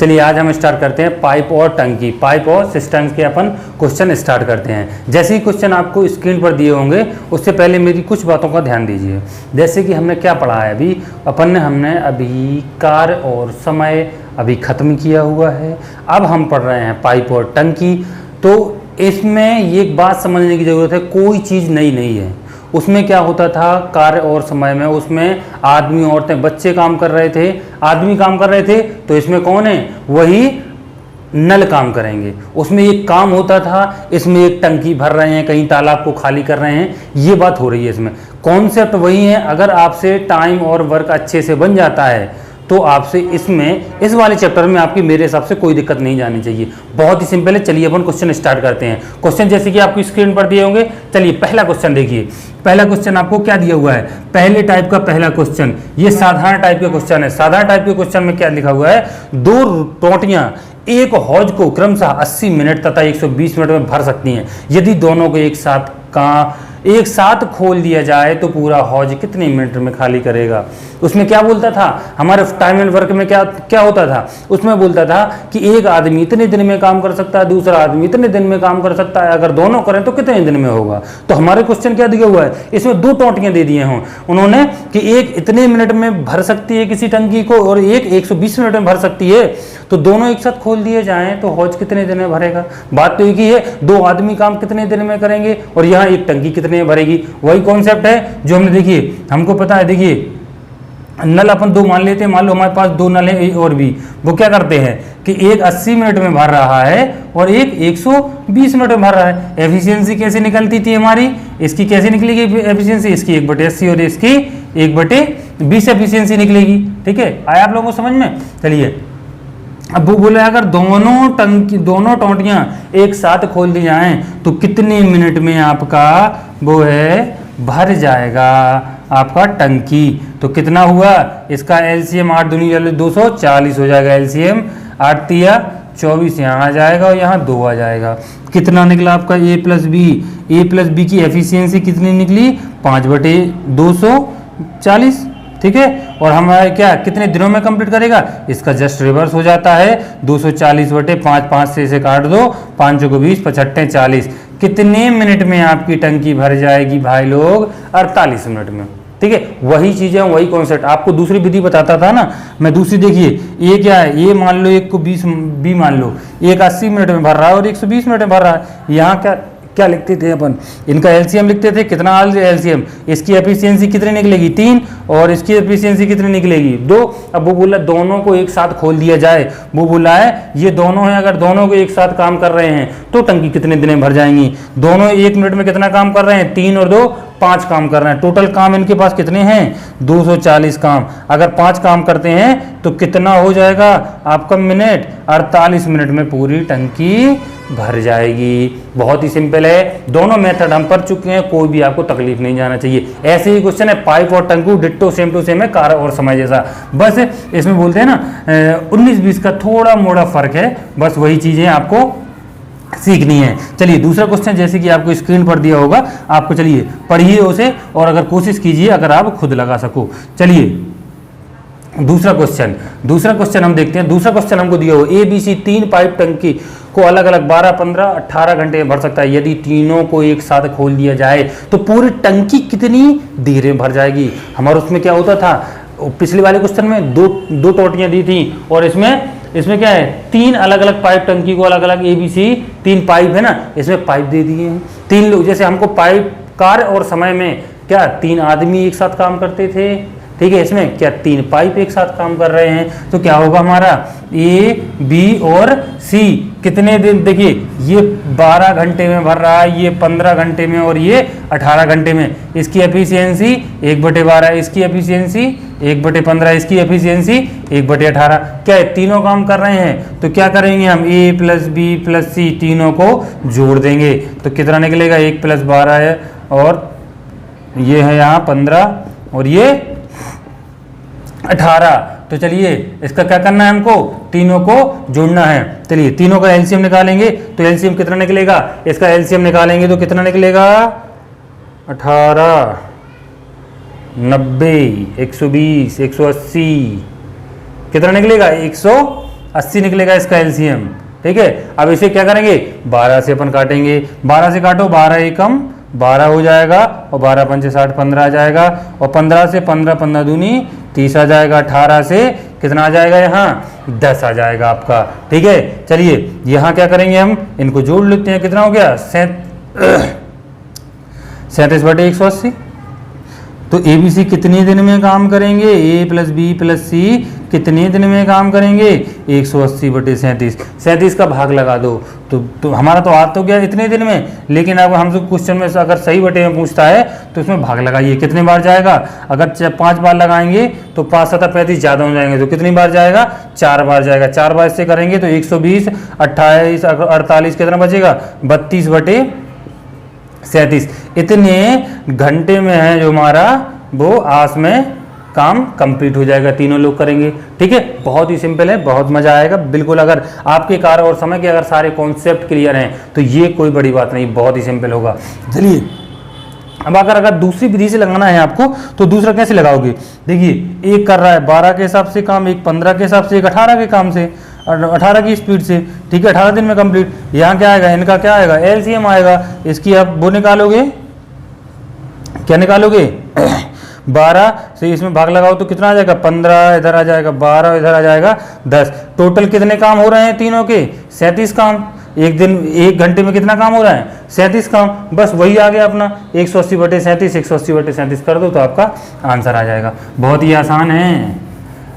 चलिए आज हम स्टार्ट करते हैं पाइप और टंकी, पाइप और सिस्टम्स के अपन क्वेश्चन स्टार्ट करते हैं। जैसे ही क्वेश्चन आपको स्क्रीन पर दिए होंगे उससे पहले मेरी कुछ बातों का ध्यान दीजिए। जैसे कि हमने क्या पढ़ा है अभी, हमने अभी कार्य और समय अभी ख़त्म किया हुआ है। अब हम पढ़ रहे हैं पाइप और टंकी। तो इसमें ये एक बात समझने की ज़रूरत है, कोई चीज़ नई नहीं है। उसमें क्या होता था कार्य और समय में, उसमें आदमी औरतें बच्चे काम कर रहे थे। आदमी काम कर रहे थे तो इसमें कौन है, वही नल काम करेंगे। उसमें एक काम होता था, इसमें एक टंकी भर रहे हैं, कहीं तालाब को खाली कर रहे हैं, ये बात हो रही है। इसमें कॉन्सेप्ट वही है। अगर आपसे टाइम और वर्क अच्छे से बन जाता है तो आपसे इसमें इस वाले चैप्टर में आपकी मेरे हिसाब से कोई दिक्कत नहीं जानी चाहिए। बहुत ही सिंपल है। चलिए अपन क्वेश्चन स्टार्ट करते हैं। क्वेश्चन जैसे कि आपको स्क्रीन पर दिए होंगे। चलिए पहला क्वेश्चन देखिए। पहला क्वेश्चन आपको क्या दिया हुआ है, पहले टाइप का पहला क्वेश्चन, ये साधारण टाइप का क्वेश्चन है। साधारण टाइप के क्वेश्चन में क्या लिखा हुआ है, दो टोंटियां एक हौज को क्रमशः 80 मिनट तथा 120 मिनट में भर सकती हैं। यदि दोनों को एक साथ खोल दिया जाए तो पूरा हौज कितने मिनट में खाली करेगा। उसमें क्या बोलता था, हमारे टाइम एंड वर्क में क्या होता था, उसमें बोलता था कि एक आदमी इतने दिन में काम कर सकता है, दूसरा आदमी इतने दिन में काम कर सकता है। अगर दोनों करें तो कितने दिन में होगा। तो हमारे क्वेश्चन क्या दिया हुआ है, इसमें दो टोंटियां दे दिए हों उन्होंने कि एक इतने मिनट में भर सकती है किसी टंकी को और एक 120 मिनट में भर सकती है। तो दोनों एक साथ खोल दिए जाएं तो हौज कितने दिन में भरेगा। बात तो एक ही है, दो आदमी काम कितने दिन में करेंगे और यहाँ एक टंकी कितने में भरेगी। वही कॉन्सेप्ट है जो हमने, देखिए हमको पता है, देखिए नल अपन दो मान लेते हैं। मान लो हमारे पास दो नल हैं और भी, वो क्या करते हैं कि एक 80 मिनट में भर रहा है और एक 120 मिनट में भर रहा है। एफिशिएंसी कैसे निकलती थी हमारी, इसकी कैसे निकलेगी एफिशिएंसी, इसकी 1/80 और इसकी 1/20 एफिशिएंसी निकलेगी। ठीक है, आया आप लोगों को समझ में। चलिए अब वो बोले अगर दोनों टोंटियां एक साथ खोल दी जाएं तो कितने मिनट में आपका वो है भर जाएगा आपका टंकी। तो कितना हुआ, इसका एलसीएम 8 दूनी 240 हो जाएगा। एलसीएम 8 तिया 24 यहाँ आ जाएगा और यहाँ 2 आ जाएगा। कितना निकला आपका ए प्लस बी की एफिशिएंसी कितनी निकली, 5/240। ठीक है, और हमारे क्या कितने दिनों में कंप्लीट करेगा, इसका जस्ट रिवर्स हो जाता है। 240/5, 5 से इसे काट दो, 5 को 20, 55 40। कितने मिनट में आपकी टंकी भर जाएगी भाई लोग, 48 मिनट में। ठीक है, वही चीजें, वही कॉन्सेप्ट आपको दूसरी विधि बताता था ना मैं। दूसरी देखिए, ये क्या है, ये मान लो एक को 20 बी मान लो, एक 80 मिनट में भर रहा है और 120 मिनट में भर रहा है। यहाँ क्या लिखते थे अपन, इनका एलसीएम लिखते थे। कितना एलसीएम, इसकी एफिशिएंसी कितनी निकलेगी 3 और इसकी एफिशिएंसी कितनी निकलेगी 2। अब वो बोला दोनों को एक साथ खोल दिया जाए। वो बोला है ये दोनों हैं, अगर दोनों को एक साथ काम कर रहे हैं तो टंकी कितने दिन में भर जाएंगी। दोनों 1 मिनट में कितना काम कर रहे हैं, 3 और 2 5 काम कर रहे हैं। टोटल काम इनके पास कितने हैं, 240 काम। अगर 5 काम करते हैं तो कितना हो जाएगा आपका मिनट, 48 मिनट में पूरी टंकी भर जाएगी। बहुत ही सिंपल है, दोनों मेथड हम पढ़ चुके हैं, कोई भी आपको तकलीफ नहीं जाना चाहिए। ऐसे ही क्वेश्चन है पाइप और टंकी, डिट्टो सेम टू सेम है, कार्य और समय जैसा। बस इसमें बोलते हैं ना 19-20 का थोड़ा मोड़ा फर्क है, बस वही चीजें आपको सीखनी है। चलिए दूसरा क्वेश्चन जैसे कि आपको स्क्रीन पर दिया होगा, आपको चलिए पढ़िए उसे और अगर कोशिश कीजिए अगर आप खुद लगा सको। चलिए दूसरा क्वेश्चन हम देखते हैं। दूसरा क्वेश्चन हमको दिया हो, ABC 3 पाइप टंकी को अलग अलग 12, 15, 18 घंटे में भर सकता है। यदि तीनों को एक साथ खोल दिया जाए तो पूरी टंकी कितनी देर में भर जाएगी। हमारा उसमें क्या होता था, पिछले वाले क्वेश्चन में दो टोंटियां दी थी और इसमें क्या है, 3 अलग अलग पाइप टंकी को अलग अलग ABC 3 पाइप है ना, इसमें पाइप दे दिए हैं 3 लोग। जैसे हमको पाइप कार्य और समय में क्या 3 आदमी एक साथ काम करते थे। ठीक है, इसमें क्या 3 पाइप एक साथ काम कर रहे हैं। तो क्या होगा हमारा A, B और C कितने दिन, देखिए ये 12 घंटे में भर रहा है, ये 15 घंटे में और ये 18 घंटे में। इसकी एफिशिएंसी 1/12, इसकी एफिशिएंसी 1/15, इसकी एफिशिएंसी 1/18। क्या है, तीनों काम कर रहे हैं। तो क्या करेंगे हम, A plus B plus C तीनों को जोड़ देंगे तो कितना निकलेगा, 1 + 12 है और ये है यहाँ 15 और ये 18। तो चलिए इसका क्या करना है, हमको तीनों को जोड़ना है। चलिए तीनों का एलसीएम निकालेंगे तो एलसीएम कितना निकलेगा, इसका एलसीएम निकालेंगे तो कितना निकलेगा, 18, 90, 120, 180, कितना निकलेगा, 80 निकलेगा इसका एलसीएम। ठीक है, अब इसे क्या करेंगे, 12 से अपन काटेंगे, 12 से काटो, 12 एकम 12 हो जाएगा और 12 पंचे 60, 15 आ जाएगा और 15 से 15, 15 दूनी 30 आ जाएगा, 18 से कितना आ जाएगा यहाँ 10 आ जाएगा आपका। ठीक है, चलिए यहाँ क्या करेंगे, हम इनको जोड़ लेते हैं, कितना हो गया 37/180। तो ए बी सी कितने दिन में काम करेंगे, ए प्लस बी प्लस सी कितने दिन में काम करेंगे, 180/37। 37 का भाग लगा दो तो हमारा तो आ तो गया इतने दिन में, लेकिन अब हमसे क्वेश्चन में अगर सही बटे में पूछता है तो उसमें भाग लगाइए, कितने बार जाएगा। अगर 5 बार लगाएंगे तो 5 7 35 ज़्यादा हो जाएंगे, तो कितनी बार जाएगा, 4 बार जाएगा। 4 बार से करेंगे तो 120, 28, 48 कितना बचेगा, 32/37। इतने घंटे में है जो हमारा वो आज में काम कंप्लीट हो जाएगा, तीनों लोग करेंगे। ठीक है, बहुत ही सिंपल है, बहुत मजा आएगा बिल्कुल। अगर आपके कार्य और समय के अगर सारे कॉन्सेप्ट क्लियर हैं तो ये कोई बड़ी बात नहीं, बहुत ही सिंपल होगा। चलिए अब अगर दूसरी विधि से लगाना है आपको तो दूसरा कैसे लगाओगे, देखिए एक कर रहा है 12 के हिसाब से काम, एक 15 के हिसाब से, एक 18 के काम से, 18 की स्पीड से। ठीक है, 18 दिन में कंप्लीट। यहाँ क्या आएगा, इनका क्या आएगा, एलसीएम आएगा। इसकी आप वो निकालोगे, क्या निकालोगे 12 से इसमें भाग लगाओ तो कितना आ जाएगा, 15 इधर आ जाएगा, 12 इधर आ जाएगा, 10। टोटल कितने काम हो रहे हैं तीनों के, 37 काम। एक दिन 1 घंटे में कितना काम हो रहा है, 37 काम। बस वही आ गया अपना 180/37, 180/37 कर दो तो आपका आंसर आ जाएगा। बहुत ही आसान है।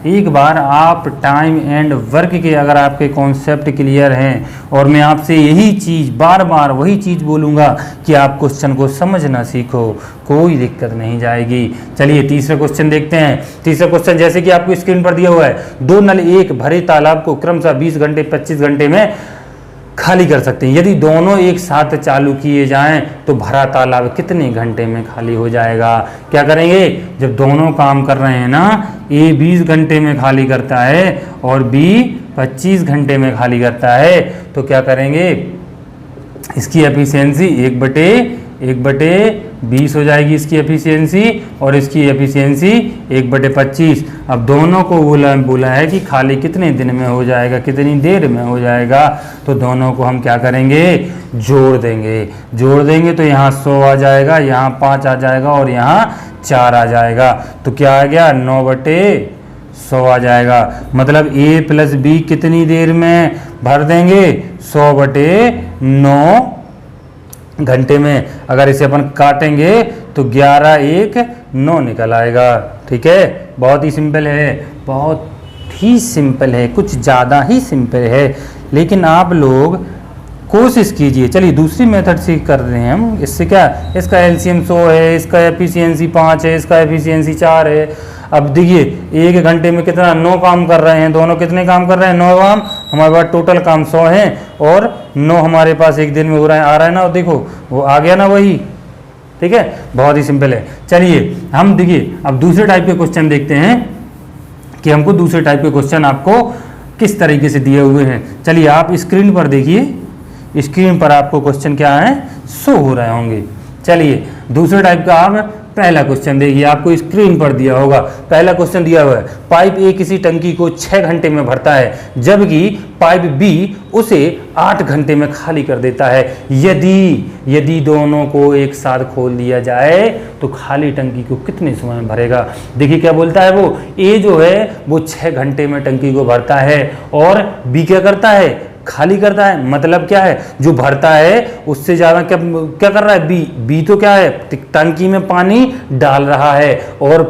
एक बार आप टाइम एंड वर्क के अगर आपके कॉन्सेप्ट क्लियर हैं, और मैं आपसे यही चीज़ बार बार वही चीज़ बोलूँगा कि आप क्वेश्चन को समझना सीखो, कोई दिक्कत नहीं जाएगी। चलिए तीसरा क्वेश्चन देखते हैं। तीसरा क्वेश्चन जैसे कि आपको स्क्रीन पर दिया हुआ है, 2 नल एक भरे तालाब को क्रमशः 20 घंटे 25 घंटे में खाली कर सकते हैं। यदि दोनों एक साथ चालू किए जाएं तो भरा तालाब कितने घंटे में खाली हो जाएगा। क्या करेंगे, जब दोनों काम कर रहे हैं ना, ए 20 घंटे में खाली करता है और बी 25 घंटे में खाली करता है, तो क्या करेंगे, इसकी एफिशिएंसी 1/20 हो जाएगी इसकी एफिशिएंसी, और इसकी एफिशिएंसी 1/25। अब दोनों को बोला है कि खाली कितने दिन में हो जाएगा, कितनी देर में हो जाएगा, तो दोनों को हम क्या करेंगे, जोड़ देंगे तो यहाँ 100 आ जाएगा, यहाँ 5 आ जाएगा और यहाँ 4 आ जाएगा। तो क्या आ गया, 9/100 आ जाएगा। मतलब ए प्लस बी कितनी देर में भर देंगे, 100/9 घंटे में। अगर इसे अपन काटेंगे तो 11 1 9 निकल आएगा। ठीक है, बहुत ही सिंपल है, बहुत ही सिंपल है, कुछ ज़्यादा ही सिंपल है, लेकिन आप लोग कोशिश कीजिए। चलिए दूसरी मेथड से कर रहे हैं हम। इससे क्या, इसका एलसीएम 100 है, इसका एफिशिएंसी 5 है, इसका एफिशिएंसी 4 है। अब देखिए 1 घंटे में कितना 9 काम कर रहे हैं, दोनों कितने काम कर रहे हैं, 9 काम। हमारे पास टोटल काम 100 है और 9 हमारे पास एक दिन में हो रहा है, आ रहा है ना, और देखो वो आ गया ना वही। ठीक है, बहुत ही सिंपल है। चलिए हम देखिए अब दूसरे टाइप के क्वेश्चन देखते हैं कि हमको दूसरे टाइप के क्वेश्चन आपको किस तरीके से दिए हुए हैं। चलिए आप स्क्रीन पर देखिए, स्क्रीन पर आपको क्वेश्चन क्या है, शो हो रहे होंगे। चलिए दूसरे टाइप का आप पहला क्वेश्चन देखिए, आपको स्क्रीन पर दिया होगा। पहला क्वेश्चन दिया हुआ है, पाइप ए किसी टंकी को 6 घंटे में भरता है, जबकि पाइप बी उसे 8 घंटे में खाली कर देता है। यदि दोनों को एक साथ खोल दिया जाए तो खाली टंकी को कितने समय में भरेगा। देखिए क्या बोलता है, वो ए जो है वो 6 घंटे में टंकी को भरता है और बी क्या करता है, खाली करता है। मतलब क्या है, जो भरता है उससे ज़्यादा क्या कर रहा है, बी तो क्या है, टंकी में पानी डाल रहा है और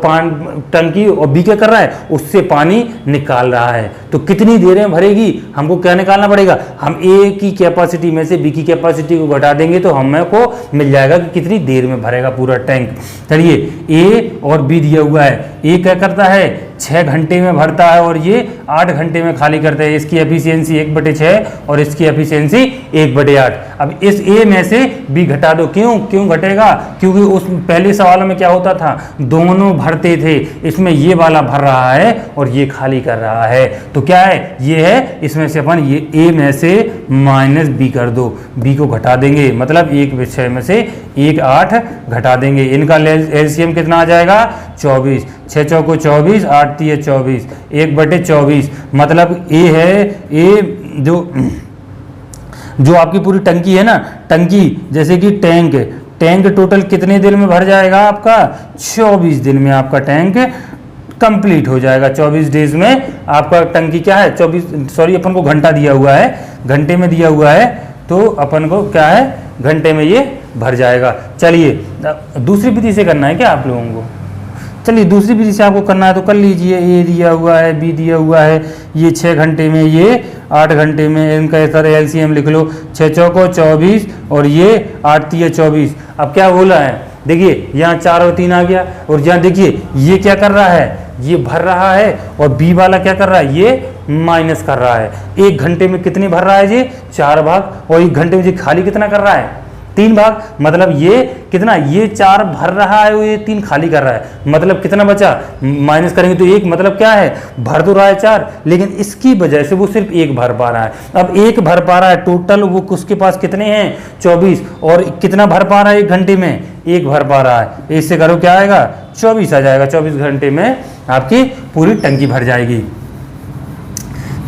टंकी, और बी क्या कर रहा है, उससे पानी निकाल रहा है। तो कितनी देर में भरेगी, हमको क्या निकालना पड़ेगा, हम ए की कैपेसिटी में से बी की कैपेसिटी को घटा देंगे तो हमको मिल जाएगा कि कितनी देर में भरेगा पूरा टैंक। चलिए ए और बी दिया हुआ है, ए क्या करता है 6 घंटे में भरता है और ये 8 घंटे में खाली करता है। इसकी एफिशिएंसी 1/6 और इसकी एफिशिएंसी 1/8। अब इस ए में से बी घटा दो। क्यों घटेगा, क्योंकि उस पहले सवाल में क्या होता था, दोनों भरते थे, इसमें ये वाला भर रहा है और ये खाली कर रहा है। तो क्या है, ये है, इसमें से अपन ये ए में से माइनस बी कर दो, बी को घटा देंगे, मतलब 1/6 में से 1 8 घटा देंगे। इनका एलसीएम कितना आ जाएगा 24, 6 चौको 24, 8 3 24, 1/24, मतलब ए है, ए जो आपकी पूरी टंकी है ना, टंकी जैसे कि टैंक टोटल कितने दिन में भर जाएगा आपका 24 दिन में आपका टैंक कंप्लीट हो जाएगा। 24 डेज में आपका टंकी क्या है 24, सॉरी अपन को घंटा दिया हुआ है, घंटे में दिया हुआ है, तो अपन को क्या है घंटे में ये भर जाएगा। चलिए दूसरी विधि से करना है क्या आप लोगों को? चलिए दूसरी विधि से आपको करना है तो कर लीजिए। ए दिया हुआ है, बी दिया हुआ है, ये 6 घंटे में, ये 8 घंटे में, इनका सारे एलसीएम लिख लो, 6 चौको 24 और ये 8 3 24। अब क्या बोला है देखिए, यहाँ 4 और 3 आ गया, और यहाँ देखिए ये क्या कर रहा है, ये भर रहा है, और बी वाला क्या कर रहा है, ये माइनस कर रहा है। 1 घंटे में कितनी भर रहा है ये 4 भाग, और 1 घंटे में ये खाली कितना कर रहा है 3 भाग, मतलब ये कितना, ये 4 भर रहा है, ये 3 खाली कर रहा है, मतलब कितना बचा, माइनस करेंगे तो 1, मतलब क्या है भर तो रहा है 4, लेकिन इसकी वजह से वो सिर्फ 1 भर पा रहा है। अब 1 भर पा रहा है, टोटल वो उसके पास कितने हैं 24, और कितना भर पा रहा है 1 घंटे में 1 भर पा रहा है। इससे करो क्या आएगा 24 आ जाएगा, 24 घंटे में आपकी पूरी टंकी भर जाएगी।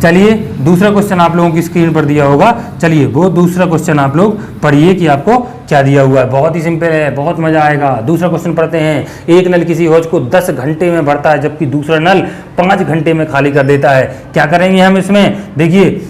चलिए दूसरा क्वेश्चन आप लोगों की स्क्रीन पर दिया होगा, चलिए वो दूसरा क्वेश्चन आप लोग पढ़िए कि आपको क्या दिया हुआ है। बहुत ही सिंपल है, बहुत मजा आएगा। दूसरा क्वेश्चन पढ़ते हैं। एक नल किसी हौज को 10 घंटे में भरता है, जबकि दूसरा नल 5 घंटे में खाली कर देता है। क्या करेंगे हम इसमें, देखिए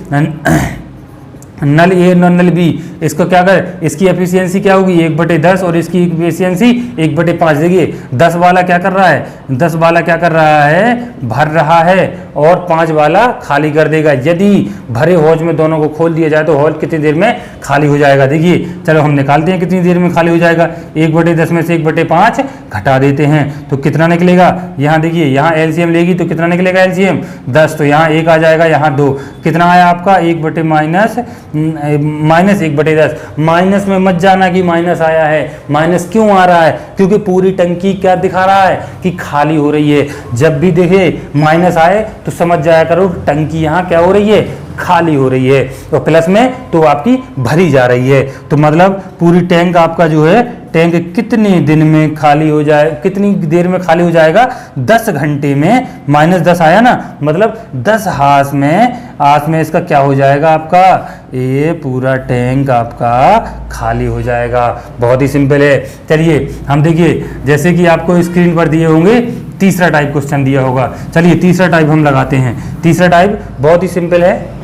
नल ए और नल बी, इसको क्या कर, इसकी एफिशिएंसी क्या होगी 1/10 और इसकी एफिशिएंसी 1/5। देखिए 10 वाला क्या कर रहा है, 10 वाला क्या कर रहा है भर रहा है, और 5 वाला खाली कर देगा। यदि भरे हौज में दोनों को खोल दिया जाए तो हौज कितनी देर में खाली हो जाएगा। देखिए चलो हम निकालते हैं कितनी देर में खाली हो जाएगा। 1/10 में से 1/5 घटा देते हैं तो कितना निकलेगा, यहाँ देखिए यहाँ एलसीएम लेगी तो कितना निकलेगा एलसीएम 10, तो यहाँ 1 आ जाएगा, यहाँ 2, कितना आया आपका 1 माइनस 1/10। माइनस में मत जाना कि माइनस आया है, माइनस क्यों आ रहा है, क्योंकि पूरी टंकी क्या दिखा रहा है कि खाली हो रही है। जब भी देखे माइनस आए तो समझ जाया करो टंकी यहाँ क्या हो रही है खाली हो रही है, और प्लस में तो आपकी भरी जा रही है। तो मतलब पूरी टैंक आपका जो है टैंक कितने दिन में खाली हो जाए, कितनी देर में खाली हो जाएगा 10 घंटे में। -10 आया ना, मतलब 10 हाथ में इसका क्या हो जाएगा आपका, ये पूरा टैंक आपका खाली हो जाएगा। बहुत ही सिंपल है। चलिए हम देखिए जैसे कि आपको स्क्रीन पर दिए होंगे तीसरा टाइप क्वेश्चन दिया होगा। चलिए तीसरा टाइप हम लगाते हैं। तीसरा टाइप बहुत ही सिंपल है।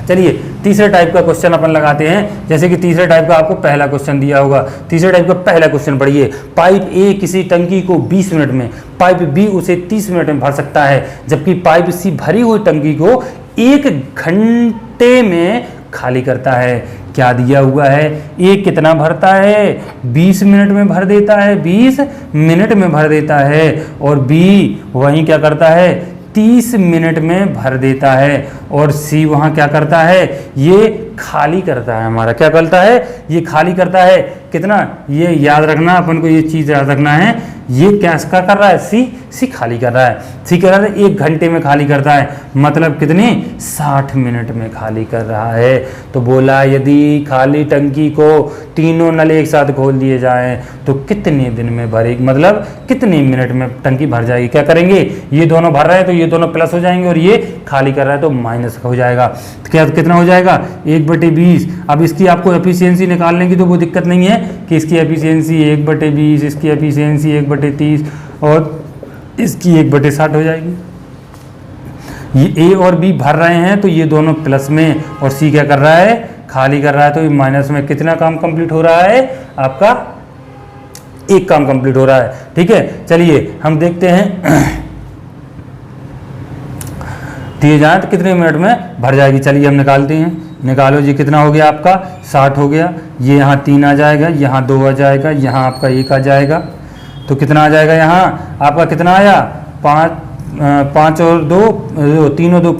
चलिए तीसरे टाइप का क्वेश्चन अपन लगाते हैं। जैसे कि तीसरे टाइप का आपको पहला क्वेश्चन दिया होगा। तीसरे टाइप का पहला क्वेश्चन पढ़िए। पाइप ए किसी टंकी को 20 मिनट में, पाइप बी उसे 30 मिनट में भर सकता है, जबकि पाइप सी भरी हुई टंकी को 1 घंटे में खाली करता है। क्या दिया हुआ है, ए कितना भरता है 20 मिनट में भर देता है, 20 मिनट में भर देता है, और बी वहीं क्या करता है 30 मिनट में भर देता है, और सी वहाँ क्या करता है ये खाली करता है। हमारा क्या करता है, ये खाली करता है कितना, ये याद रखना, अपन को ये चीज़ याद रखना है। ये क्या इसका कर रहा है, सी खाली कर रहा है। सी कर रहा है 1 घंटे में खाली करता है, मतलब कितनी 60 मिनट में खाली कर रहा है। तो बोला यदि खाली टंकी को तीनों नल एक साथ खोल दिए जाएं तो कितने दिन में भरेगी, मतलब कितने मिनट में टंकी भर जाएगी। क्या करेंगे, ये दोनों भर रहे हैं तो ये दोनों प्लस हो जाएंगे, और ये खाली कर रहा है तो माइनस हो जाएगा। तो क्या कितना हो जाएगा 1/20। अब इसकी आपको एफिशिएंसी निकालने की तो वो दिक्कत नहीं है कि इसकी एफिशिएंसी 1/20, इसकी एफिशिएंसी 1/30 और इसकी 1/60 हो जाएगी। ये ए और बी भर रहे हैं तो ये दोनों प्लस में, और सी क्या कर रहा है खाली कर रहा है, तो ये माइनस में। कितना काम कंप्लीट हो रहा है आपका, 1 काम कंप्लीट हो रहा है। ठीक है, चलिए हम देखते हैं दिए जाए तो कितने मिनट में भर जाएगी। चलिए हम निकालते हैं। निकालो जी, कितना हो गया आपका 60 हो गया। ये यहाँ 3 आ जाएगा, यहाँ 2 आ जाएगा, यहाँ आपका 1 आ जाएगा, तो कितना आ जाएगा यहाँ आपका कितना आया 5 और 2 3 और 2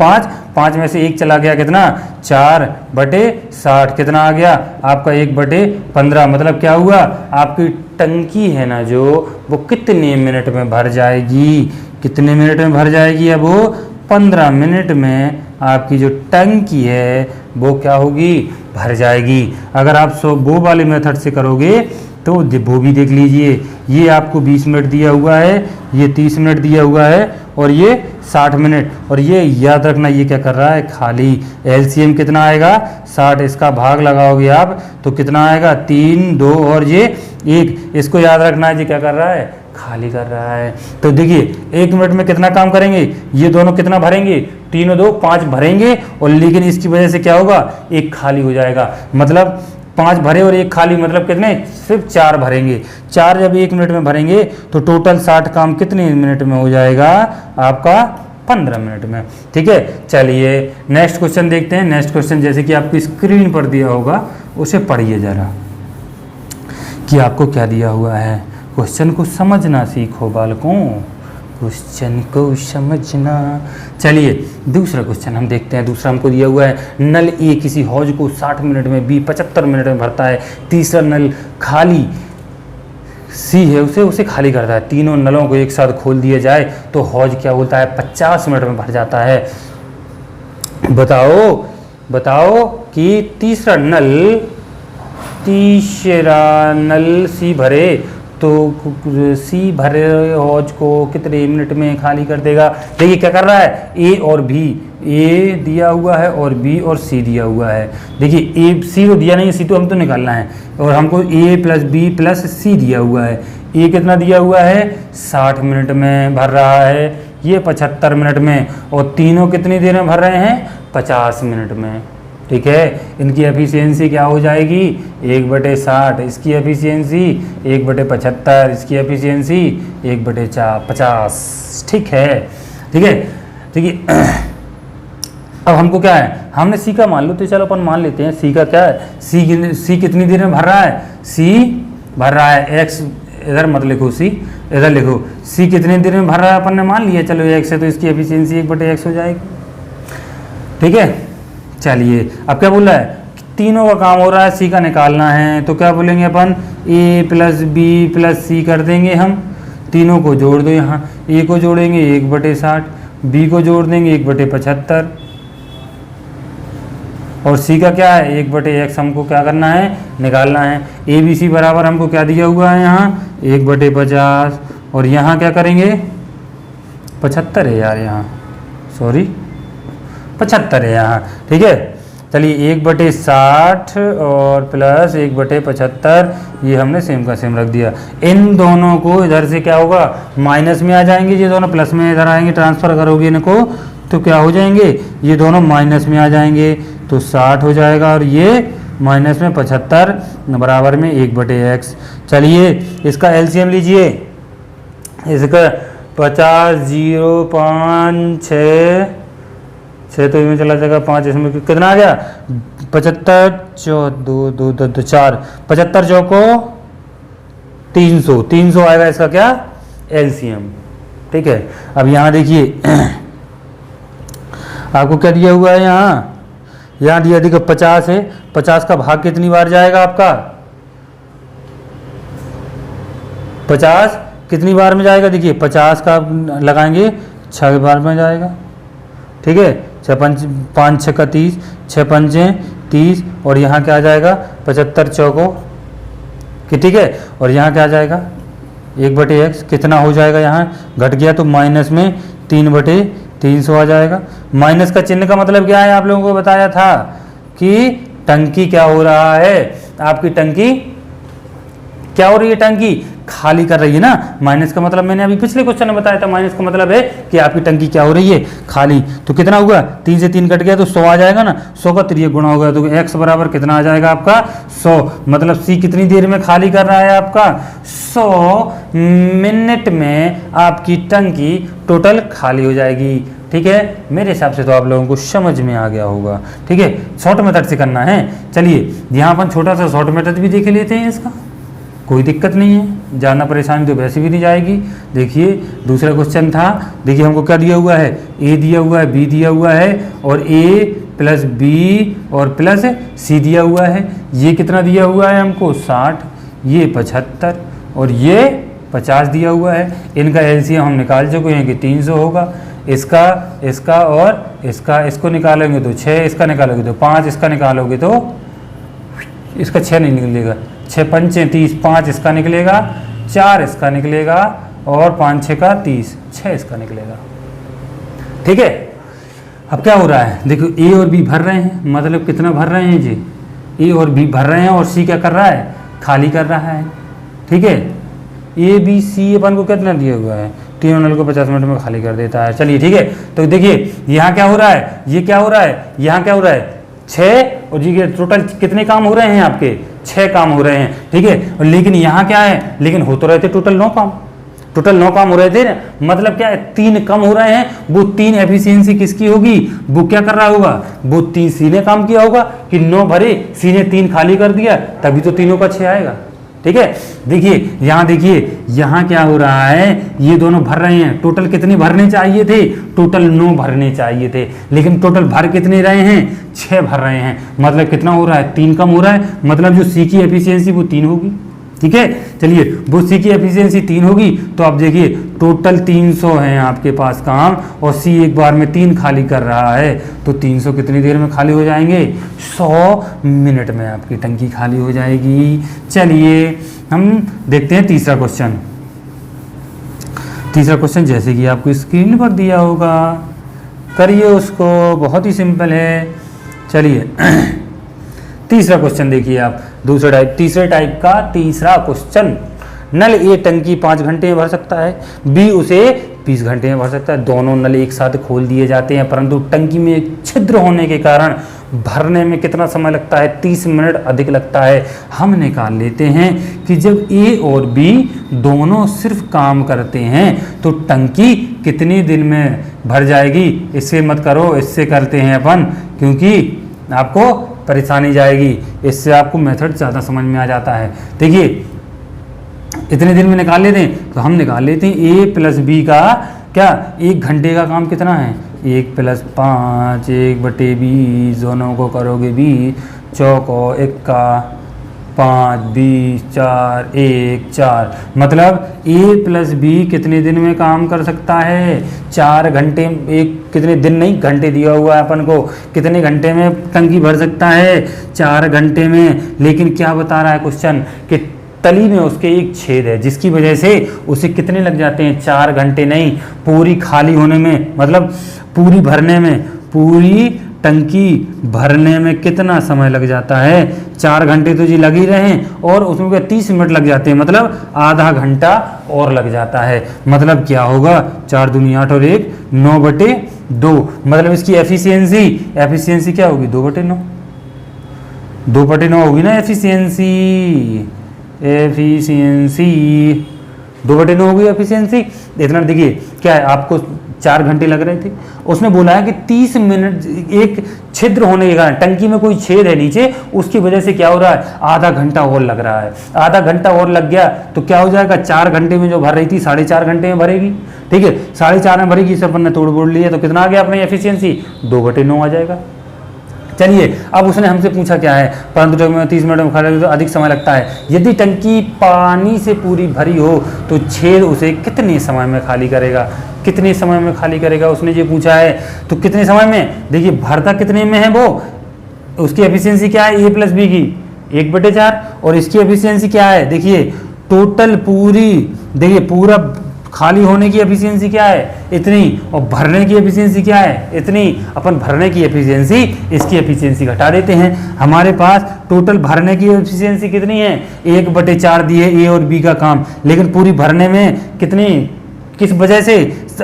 5 में से 1 चला गया, कितना 4/60। कितना आ गया आपका 1/15। मतलब क्या हुआ, आपकी टंकी है ना जो, वो कितने मिनट में भर जाएगी, कितने मिनट में भर जाएगी, अब वो 15 मिनट में आपकी जो टंकी है वो क्या होगी, भर जाएगी। अगर आप वो वाले मेथड से करोगे तो वो भी देख लीजिए, ये आपको 20 मिनट दिया हुआ है, ये 30 मिनट दिया हुआ है और ये 60 मिनट, और ये याद रखना ये क्या कर रहा है, खाली। एलसीएम कितना आएगा, 60, इसका भाग लगाओगे आप तो कितना आएगा, 3, 2 और ये 1। इसको याद रखना है, ये क्या कर रहा है, खाली कर रहा है। तो देखिए 1 मिनट में कितना काम करेंगे, ये दोनों कितना भरेंगे, 3 और 2 5 भरेंगे, और लेकिन इसकी वजह से क्या होगा, 1 खाली हो जाएगा। मतलब 5 भरे और 1 खाली, मतलब कितने, सिर्फ 4 भरेंगे। 4 जब 1 मिनट में भरेंगे तो टोटल 60 काम कितने मिनट में हो जाएगा आपका, 15 मिनट में। ठीक है, चलिए नेक्स्ट क्वेश्चन देखते हैं। नेक्स्ट क्वेश्चन जैसे कि आपकी स्क्रीन पर दिया होगा उसे पढ़िए जरा, कि आपको क्या दिया हुआ है। क्वेश्चन को समझना सीखो बालकों, क्वेश्चन को समझना। चलिए दूसरा क्वेश्चन हम देखते हैं। दूसरा हमको दिया हुआ है, नल ए किसी हौज को 60 मिनट में, बी 75 मिनट में भरता है। तीसरा नल खाली सी है, उसे खाली करता है। तीनों नलों को एक साथ खोल दिया जाए तो हौज क्या बोलता है, 50 मिनट में भर जाता है। बताओ कि तीसरा नल सी भरे तो सी भरे हौज को कितने मिनट में खाली कर देगा। देखिए क्या कर रहा है, ए और बी, ए दिया हुआ है और बी और सी दिया हुआ है। देखिए ए सी तो दिया नहीं, सी तो हम तो निकालना है, और हमको ए प्लस बी प्लस सी दिया हुआ है। ए कितना दिया हुआ है, 60 मिनट में भर रहा है, ये 75 मिनट में, और तीनों कितनी देर में भर रहे हैं, 50 मिनट में। ठीक है, इनकी एफिशिएंसी क्या हो जाएगी, 1/60, इसकी एफिशिएंसी 1/75, इसकी एफिशिएंसी 1/50। ठीक है, ठीक है, ठीक है। अब हमको क्या है, हमने सी का मान लो, तो चलो अपन मान लेते हैं सी का क्या है, सी कितनी देर में भर रहा है, सी भर रहा है एक्स, इधर मत लिखो सी, इधर लिखो सी कितनी देर में भर रहा है, अपन ने मान लिया, चलो एक्स है तो इसकी एफिशिएंसी 1/x हो जाएगी। ठीक है, चलिए अब क्या बोल रहा है, तीनों का काम हो रहा है, सी का निकालना है, तो क्या बोलेंगे अपन, ए प्लस बी प्लस सी कर देंगे हम। तीनों को जोड़ दो, यहाँ ए को जोड़ेंगे 1/60, बी को जोड़ देंगे 1/75, और सी का क्या है 1/x हमको क्या करना है, निकालना है। ए बी सी बराबर हमको क्या दिया हुआ है यहाँ 1/50, और यहाँ क्या करेंगे 75 है यार, यहाँ सॉरी 75 है यहाँ। ठीक है, चलिए 1/60 और प्लस 1/75, ये हमने सेम का सेम रख दिया। इन दोनों को इधर से क्या होगा, माइनस में आ जाएंगे, ये दोनों प्लस में इधर आएंगे, ट्रांसफर करोगे इनको तो क्या हो जाएंगे, ये दोनों माइनस में आ जाएंगे, तो 60 हो जाएगा, और ये माइनस में 75 बराबर में 1/x। चलिए इसका एलसीएम लीजिए, इसका 50, 0, 5, 6 तो इसमें चला जाएगा, 5 इसमें कितना आ गया, 75, 2 4, 75 चौको 300 आएगा इसका क्या, एलसीएम। ठीक है, अब यहाँ देखिए आपको क्या दिया हुआ है, यहाँ दिया देखो 50 है, 50 का भाग कितनी बार जाएगा आपका, 50 कितनी बार में जाएगा, देखिए 50 का लगाएंगे 6 बार में जाएगा। ठीक है, 5 6 का 30, 6 5 30, और यहाँ क्या आ जाएगा 75 चौको कि, ठीक है, और यहाँ क्या आ जाएगा 1/x, कितना हो जाएगा, यहाँ घट गया तो माइनस में 3/300 आ जाएगा। माइनस का चिन्ह का मतलब क्या है, आप लोगों को बताया था कि टंकी क्या हो रहा है, आपकी टंकी क्या हो रही है, टंकी खाली कर रही है ना। माइनस का मतलब मैंने अभी पिछले क्वेश्चन में बताया था, माइनस का मतलब है कि आपकी टंकी क्या हो रही है, खाली। तो कितना हुआ, 3 से 3 कट गया तो 100 आ जाएगा ना, 100 का 3 गुणा होगा तो x बराबर कितना आ जाएगा आपका 100। मतलब सी कितनी देर में खाली कर रहा है आपका, 100 मिनट में आपकी टंकी टोटल खाली हो जाएगी। ठीक है, मेरे हिसाब से तो आप लोगों को समझ में आ गया होगा। ठीक है, शॉर्ट मेथड से करना है। चलिए यहाँ अपन छोटा सा शॉर्ट मेथड भी देख लेते हैं, इसका कोई दिक्कत नहीं है, ज़्यादा परेशानी तो वैसे भी नहीं जाएगी। देखिए दूसरा क्वेश्चन था, देखिए हमको क्या दिया हुआ है, ए दिया हुआ है, बी दिया हुआ है, और ए प्लस बी और प्लस सी दिया हुआ है। ये कितना दिया हुआ है हमको 60, ये 75 और ये 50 दिया हुआ है। इनका एलसीएम हम निकाल चुके हैं कि 300 होगा। इसका, इसका और इसका, इसको निकालोगे तो 6, इसका निकालोगे तो 5, इसका निकालोगे तो इसका 6 नहीं निकलेगा, 6 पंचे 30, 5 इसका निकलेगा, 4 इसका निकलेगा और 5 6 का 30, 6 इसका निकलेगा। ठीक है, अब क्या हो रहा है, देखो ए और बी भर रहे हैं, मतलब कितना भर रहे हैं जी, ए और बी भर रहे हैं और सी क्या कर रहा है, खाली कर रहा है। ठीक है, ए बी सी अपन को कितना दिया हुआ है, तीनों नल को 50 मिनट में खाली कर देता है। चलिए ठीक है, तो देखिए यहाँ क्या हो रहा है, ये क्या हो रहा है, यहाँ क्या हो रहा है, 6 और जी के टोटल कितने काम हो रहे हैं आपके, 6 काम हो रहे हैं। ठीक है, और लेकिन यहाँ क्या है, लेकिन हो तो रहे थे टोटल 9 काम, टोटल 9 काम हो रहे थे ना, मतलब क्या है 3 कम हो रहे हैं, वो 3 एफिशिएंसी किसकी होगी, वो क्या कर रहा होगा, वो 3 सी ने काम किया होगा कि 9 भरे, सी ने 3 खाली कर दिया, तभी तो तीनों का 6 आएगा। ठीक है, देखिए यहाँ, देखिए यहाँ क्या हो रहा है, ये दोनों भर रहे हैं, टोटल कितने भरने चाहिए थे, टोटल 9 भरने चाहिए थे, लेकिन टोटल भर कितने रहे हैं, 6 भर रहे हैं, मतलब कितना हो रहा है, 3 कम हो रहा है, मतलब जो सी की एफिशिएंसी वो 3 होगी। ठीक है, चलिए वो सी की एफिशिएंसी 3 होगी, तो आप देखिए टोटल 300 हैं आपके पास काम, और सी एक बार में 3 खाली कर रहा है, तो 300 कितनी देर में खाली हो जाएंगे, 100 मिनट में आपकी टंकी खाली हो जाएगी। चलिए हम देखते हैं तीसरा क्वेश्चन। तीसरा क्वेश्चन जैसे कि आपको स्क्रीन पर दिया होगा, करिए उसको, बहुत ही सिंपल है। चलिए तीसरा क्वेश्चन देखिए आप, तीसरे टाइप का तीसरा क्वेश्चन, नल ए टंकी 5 घंटे में भर सकता है, बी उसे 20 घंटे में भर सकता है। दोनों नल एक साथ खोल दिए जाते हैं, परंतु टंकी में एक छिद्र होने के कारण भरने में कितना समय लगता है, 30 मिनट अधिक लगता है। हम निकाल लेते हैं कि जब ए और बी दोनों सिर्फ काम करते हैं तो टंकी कितने दिन में भर जाएगी। इससे मत करो, इससे करते हैं अपन, क्योंकि आपको परेशानी जाएगी, इससे आपको मेथड ज़्यादा समझ में आ जाता है। देखिए इतने दिन में निकाल लेते हैं, तो हम निकाल लेते हैं ए प्लस बी का क्या, 1 घंटे का काम कितना है, 1 + 5, 1/20, दोनों को करोगे 20, चौको 1 का 5, 20, 4, 1, 4, मतलब ए प्लस बी कितने दिन में काम कर सकता है, 4 घंटे, एक कितने दिन नहीं घंटे दिया हुआ है अपन को, कितने घंटे में टंकी भर सकता है, 4 घंटे में। लेकिन क्या बता रहा है क्वेश्चन कि तली में उसके एक छेद है, जिसकी वजह से उसे कितने लग जाते हैं, 4 घंटे नहीं, पूरी खाली होने में, मतलब पूरी भरने में, पूरी टंकी भरने में कितना समय लग जाता है, 4 घंटे तो जी लग ही रहे हैं, और उसमें 30 मिनट लग जाते हैं, मतलब आधा घंटा और लग जाता है। मतलब क्या होगा, 4 दूनी 8 और 1 9/2, मतलब इसकी एफिशिएंसी क्या होगी, 2/9, 2/9 होगी ना एफिशिएंसी 2/9 होगी एफिशिएंसी। इतना देखिए क्या है, आपको 4 घंटे लग रहे थे, उसने बोला है कि 30 मिनट, एक छिद्र होने के कारण, टंकी में कोई छेद है नीचे, उसकी वजह से क्या हो रहा है, आधा घंटा और लग रहा है, आधा घंटा और लग गया तो क्या हो जाएगा, 4 घंटे में जो भर रही थी 4.5 घंटे में भरेगी। ठीक है, 4.5 में भरेगी, इसे अपन ने तोड़ बोड़ लिया, तो कितना आ गया अपनी एफिशिएंसी, 2/9 आ जाएगा। चलिए अब उसने हमसे पूछा क्या है, परंतु जब 30 मिनट में खाली तो अधिक समय लगता है। यदि टंकी पानी से पूरी भरी हो तो छेद उसे कितने समय में खाली करेगा, कितने समय में खाली करेगा, उसने ये पूछा है। तो कितने समय में, देखिए भरता कितने में है, वो उसकी एफिशिएंसी क्या है, ए प्लस बी की 1/4, और इसकी एफिशिएंसी क्या है, देखिए टोटल पूरी, देखिए पूरा खाली होने की एफिशिएंसी क्या है, इतनी, और भरने की एफिशिएंसी क्या है, इतनी। अपन भरने की एफिशिएंसी, इसकी एफिशिएंसी घटा देते हैं। हमारे पास टोटल भरने की एफिशिएंसी कितनी है, 1/4 दी है ए और बी का काम, लेकिन पूरी भरने में कितनी, किस वजह से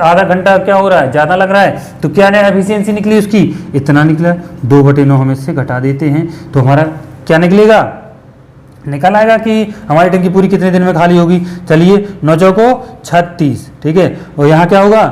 आधा घंटा क्या हो रहा है, ज़्यादा लग रहा है, तो क्या एफिशिएंसी निकली उसकी, इतना निकला, 2/9 हम इससे घटा देते हैं, तो हमारा क्या निकलेगा, निकल आएगा कि हमारी टंकी पूरी कितने दिन में खाली होगी। चलिए 9 चौको 36, ठीक है, और यहाँ क्या होगा,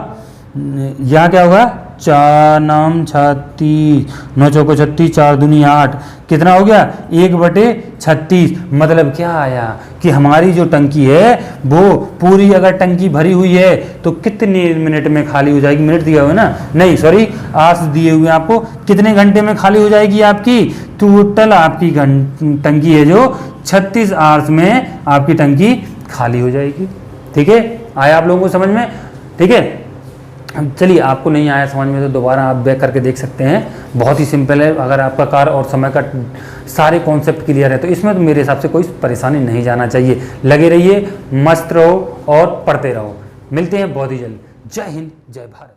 यहाँ क्या होगा, 4 9 36, 9 चौको 36, 4 दूनी 8, कितना हो गया, 1/36। मतलब क्या आया कि हमारी जो टंकी है वो पूरी, अगर टंकी भरी हुई है तो कितने मिनट में खाली हो जाएगी, मिनट दिया हुआ है ना, नहीं सॉरी आवर्स दिए हुए हैं आपको, कितने घंटे में खाली हो जाएगी आपकी, टोटल आपकी टंकी है जो 36 आवर्स में आपकी टंकी खाली हो जाएगी। ठीक है, आया आप लोगों को समझ में, ठीक है। चलिए, आपको नहीं आया समझ में तो दोबारा आप बैक करके देख सकते हैं, बहुत ही सिंपल है। अगर आपका कार्य और समय का सारे कॉन्सेप्ट क्लियर है तो इसमें तो मेरे हिसाब से कोई परेशानी नहीं जाना चाहिए। लगे रहिए, मस्त रहो और पढ़ते रहो। मिलते हैं बहुत ही जल्द। जय हिंद, जय भारत।